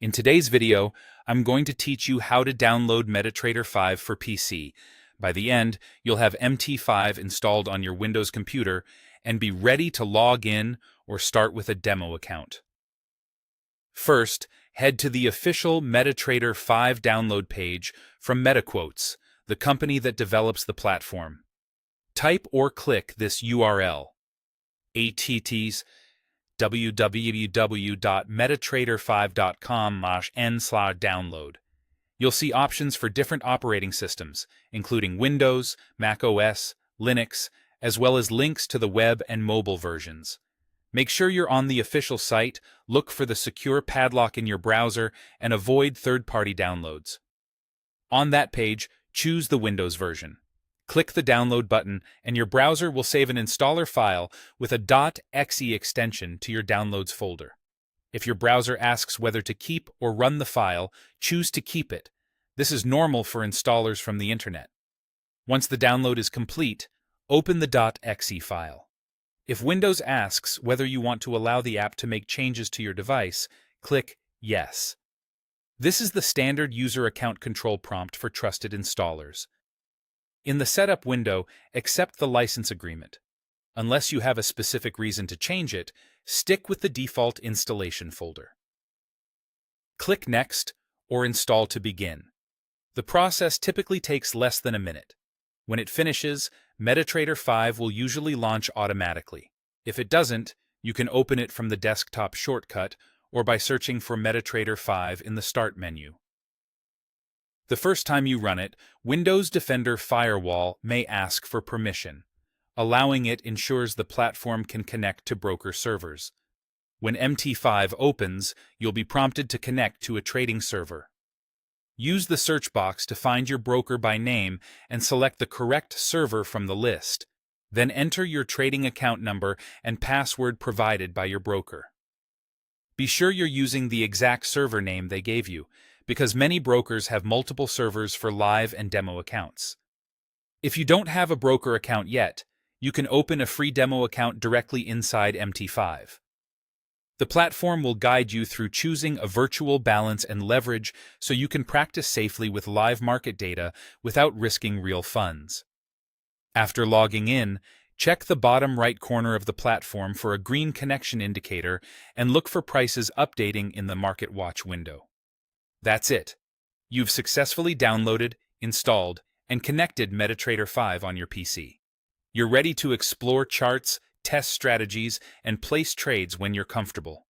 In today's video, I'm going to teach you how to download Metatrader 5 for PC. By the end, you'll have MT5 installed on your Windows computer and be ready to log in or start with a demo account. First, head to the official Metatrader 5 download page from MetaQuotes, the company that develops the platform. Type or click this URL, https www.metatrader5.com/n/download. You'll see options for different operating systems, including Windows, Mac OS, Linux, as well as links to the web and mobile versions. Make sure you're on the official site, look for the secure padlock in your browser, and avoid third-party downloads. On that page, choose the Windows version. Click the download button, and your browser will save an installer file with a .exe extension to your downloads folder. If your browser asks whether to keep or run the file, choose to keep it. This is normal for installers from the internet. Once the download is complete, open the .exe file. If Windows asks whether you want to allow the app to make changes to your device, click Yes. This is the standard user account control prompt for trusted installers. In the Setup window, accept the license agreement. Unless you have a specific reason to change it, stick with the default installation folder. Click Next or Install to begin. The process typically takes less than a minute. When it finishes, Metatrader 5 will usually launch automatically. If it doesn't, you can open it from the desktop shortcut or by searching for Metatrader 5 in the Start menu. The first time you run it, Windows Defender Firewall may ask for permission. Allowing it ensures the platform can connect to broker servers. When MT5 opens, you'll be prompted to connect to a trading server. Use the search box to find your broker by name and select the correct server from the list. Then enter your trading account number and password provided by your broker. Be sure you're using the exact server name they gave you, because many brokers have multiple servers for live and demo accounts. If you don't have a broker account yet, you can open a free demo account directly inside MT5. The platform will guide you through choosing a virtual balance and leverage so you can practice safely with live market data without risking real funds. After logging in, check the bottom right corner of the platform for a green connection indicator and look for prices updating in the Market Watch window. That's it. You've successfully downloaded, installed, and connected Metatrader 5 on your PC. You're ready to explore charts, test strategies, and place trades when you're comfortable.